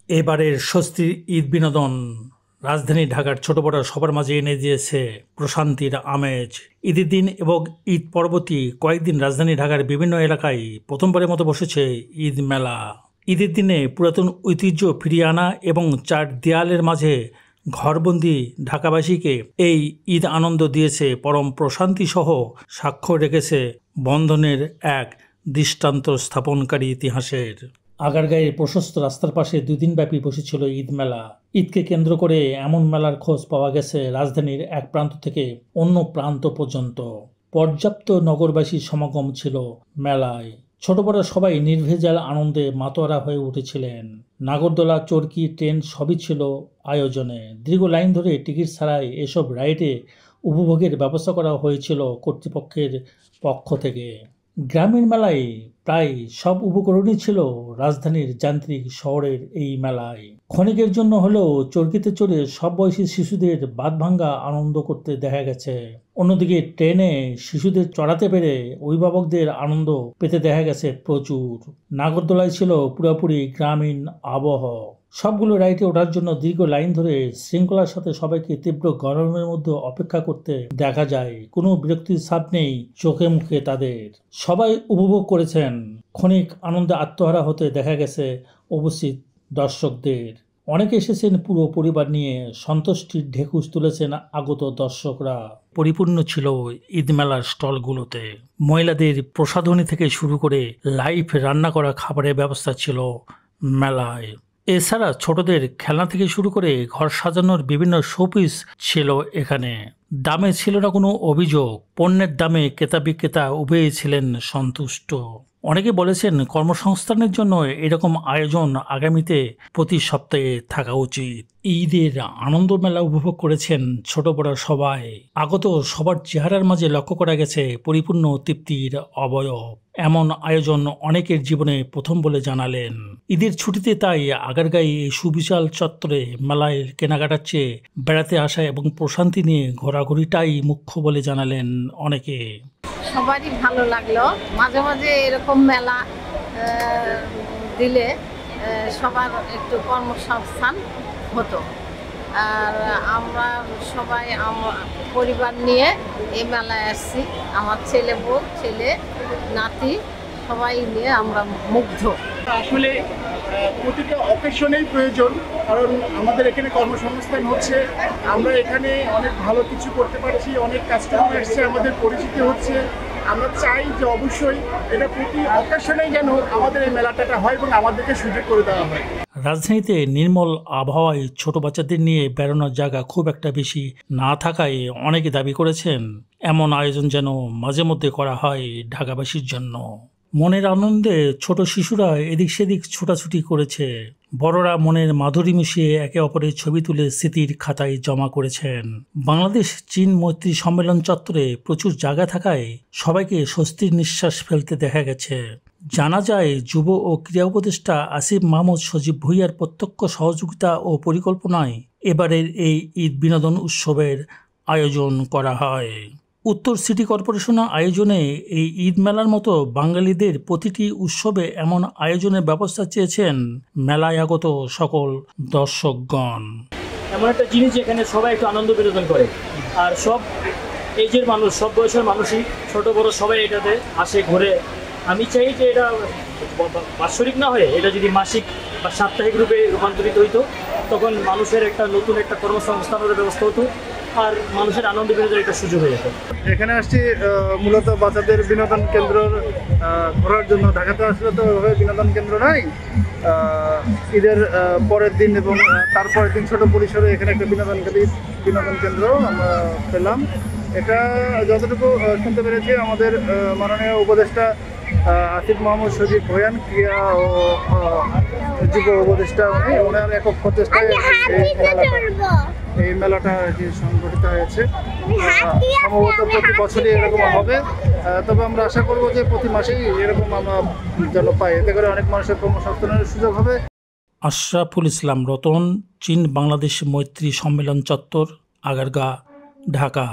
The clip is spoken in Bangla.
এবারের স্বস্তির ঈদ বিনোদন রাজধানী ঢাকার ছোট বড় সবার মাঝে এনে দিয়েছে প্রশান্তির আমেজ। ঈদের দিন এবং ঈদ পরবর্তী কয়েকদিন রাজধানী ঢাকার বিভিন্ন এলাকায় প্রথমবারের মতো বসেছে ঈদ মেলা। ঈদের দিনে পুরাতন ঐতিহ্য ফিরিয়ে আনা এবং চার দেয়ালের মাঝে ঘরবন্দি ঢাকাবাসীকে এই ঈদ আনন্দ দিয়েছে পরম প্রশান্তি সহ স্বাক্ষর রেখেছে বন্ধনের এক দৃষ্টান্ত স্থাপনকারী ইতিহাসের। আগারগাঁয়ের প্রশস্ত রাস্তার পাশে 2 দিনব্যাপী বসেছিল ঈদ মেলা। ঈদকে কেন্দ্র করে এমন মেলার খোঁজ পাওয়া গেছে রাজধানীর এক প্রান্ত থেকে অন্য প্রান্ত পর্যন্ত। পর্যাপ্ত নগরবাসীর সমাগম ছিল মেলায়। ছোট বড় সবাই নির্ভেজাল আনন্দে মাতোয়ারা হয়ে উঠেছিলেন। নাগরদোলা, চরকি, ট্রেন সবই ছিল আয়োজনে। দীর্ঘ লাইন ধরে টিকিট ছাড়াই এসব রাইডে উপভোগের ব্যবস্থা করা হয়েছিল কর্তৃপক্ষের পক্ষ থেকে। গ্রামীণ মেলায় প্রায় সব উপকরণই ছিল রাজধানীর যান্ত্রিক শহরের এই মেলায়। ক্ষণিকের জন্য হলেও চরকিতে চড়ে সব বয়সী শিশুদের বাঁধভাঙ্গা আনন্দ করতে দেখা গেছে। অন্যদিকে ট্রেনে শিশুদের চড়াতে পেরে অভিভাবকদের আনন্দ পেতে দেখা গেছে প্রচুর। নাগরদোলায় ছিল পুরোপুরি গ্রামীণ আবহ। সবগুলো রাইডে ওঠার জন্য দীর্ঘ লাইন ধরে শৃঙ্খলার সাথে সবাইকে তীব্র গরমের মধ্যে অপেক্ষা করতে দেখা যায়। কোনো বিরক্তির ছাপ নেই চোখে মুখে তাদের। সবাই উপভোগ করেছেন। ক্ষণিক আনন্দে আত্মহারা হতে দেখা গেছে উপস্থিত দর্শকদের। অনেকে এসেছেন পুরো পরিবার নিয়ে। সন্তুষ্টির ঢেকুশ তুলেছেন আগত দর্শকরা। পরিপূর্ণ ছিল ঈদ মেলার স্টলগুলোতে। মহিলাদের প্রসাধনী থেকে শুরু করে লাইভ রান্না করা খাবারের ব্যবস্থা ছিল মেলায়। এছাড়া ছোটদের খেলনা থেকে শুরু করে ঘর সাজানোর বিভিন্ন শোপিস ছিল এখানে। দামে ছিল না কোনো অভিযোগ। পণ্যের দামে ক্রেতা বিক্রেতা উভয়ই ছিলেন সন্তুষ্ট। অনেকে বলেছেন কর্মসংস্থানের জন্য এরকম আয়োজন আগামীতে প্রতি সপ্তাহে থাকা উচিত। ঈদের আনন্দ মেলা উপভোগ করেছেন ছোট বড় সবাই। আগত সবার চেহারার মাঝে লক্ষ্য করা গেছে পরিপূর্ণ তৃপ্তির অবয়ব। এমন আয়োজন অনেকের জীবনে প্রথম বলে জানালেন। ঈদের ছুটিতে তাই আগারগাঁয়ে এই সুবিশাল চত্বরে মেলায় কেনাকাটার চেয়ে বেড়াতে আসা এবং প্রশান্তি নিয়ে ঘোরাঘুরিটাই মুখ্য বলে জানালেন অনেকে। সবারই ভালো লাগলো। মাঝে মাঝে এরকম মেলা দিলে সবার একটু কর্মসংস্থান হতো। আর আমরা সবাই পরিবার নিয়ে এই মেলায় আসছি। আমার ছেলে, বউ, ছেলে, নাতি সবাই নিয়ে আমরা মুগ্ধ। আসলে প্রতিটা অকেশনেই প্রয়োজন, কারণ আমাদের এখানে কর্মসংস্থান হচ্ছে। আমরা এখানে অনেক ভালো কিছু করতে পারছি, অনেক কাস্টমার এসছে, আমাদের পরিচিতি হচ্ছে। আমরা চাই যে অবশ্যই এটা প্রতি অকেশনেই যেন আমাদের এই মেলাটা হয় এবং আমাদেরকে সুযোগ করে দেওয়া হয়। রাজধানীতে নির্মল আবহাওয়ায় ছোট বাচ্চাদের নিয়ে বেড়ানোর জায়গা খুব একটা বেশি না থাকায় অনেকে দাবি করেছেন এমন আয়োজন যেন মাঝে মধ্যে করা হয় ঢাকাবাসীর জন্য। মনের আনন্দে ছোট শিশুরা এদিক সেদিক ছোটাছুটি করেছে। বড়রা মনের মাধুরী মিশিয়ে একে অপরের ছবি তুলে স্মৃতির খাতায় জমা করেছেন। বাংলাদেশ চীন মৈত্রী সম্মেলন চত্বরে প্রচুর জায়গা থাকায় সবাইকে স্বস্তির নিঃশ্বাস ফেলতে দেখা গেছে। জানা যায় যুব ও ক্রীড়া উপদেষ্টা আসিফ মাহমুদ সজীব ভুঁইয়ার প্রত্যক্ষ সহযোগিতা ও পরিকল্পনায় এবারের এই ঈদ বিনোদন উৎসবের আয়োজন করা হয়। উত্তর সিটি কর্পোরেশনের আয়োজনে এই ঈদ মেলার মতো বাঙালিদের প্রতিটি উৎসবে এমন আয়োজনের ব্যবস্থা চেয়েছেন মেলায় আগত সকল দর্শকগণ। এমন একটা জিনিস যেখানে সবাই একটু আনন্দ বিনোদন করে, আর সব এজের মানুষ, সব বয়সের মানুষই, ছোট বড় সবাই এটাতে আসে, ঘুরে। আমি চাই যে এটা বাৎসরিক না হয়ে এটা যদি মাসিক বা সাপ্তাহিক রূপে রূপান্তরিত হইতো, তখন মানুষের একটা নতুন একটা কর্মসংস্থানের ব্যবস্থা হতো আর মানুষের আনন্দ বিনোদনের একটা সুযোগ হয়ে যেত। এখানে আসছি মূলত বাচ্চাদের বিনোদন কেন্দ্র ঘোরার জন্য। ঢাকাতে আসলে তো বিনোদন কেন্দ্র নাই। ঈদের পরের দিন এবং তারপরের দিন ছোট পরিসরে এখানে একটা বিনোদন কেন্দ্র আমরা পেলাম। এটা যতটুকু শুনতে পেরেছি আমাদের মাননীয় উপদেষ্টা আসিফ মাহমুদ সজীব ভুঁইয়া, ক্রীড়া ও যুব উপদেষ্টা, ওনার একক প্রচেষ্টায় এই মেলাটা সংগঠিত হয়েছে। সম্ভবত প্রতি বছরই এরকম হবে, তবে আমরা আশা করব যে প্রতি মাসেই এরকম আমরা যেন পাই। এতে করে অনেক মানুষের কর্মসংস্থানের সুযোগ হবে। আশরাফুল ইসলাম রতন, চীন বাংলাদেশ মৈত্রী সম্মেলন চত্বর, আগারগাঁ, ঢাকা।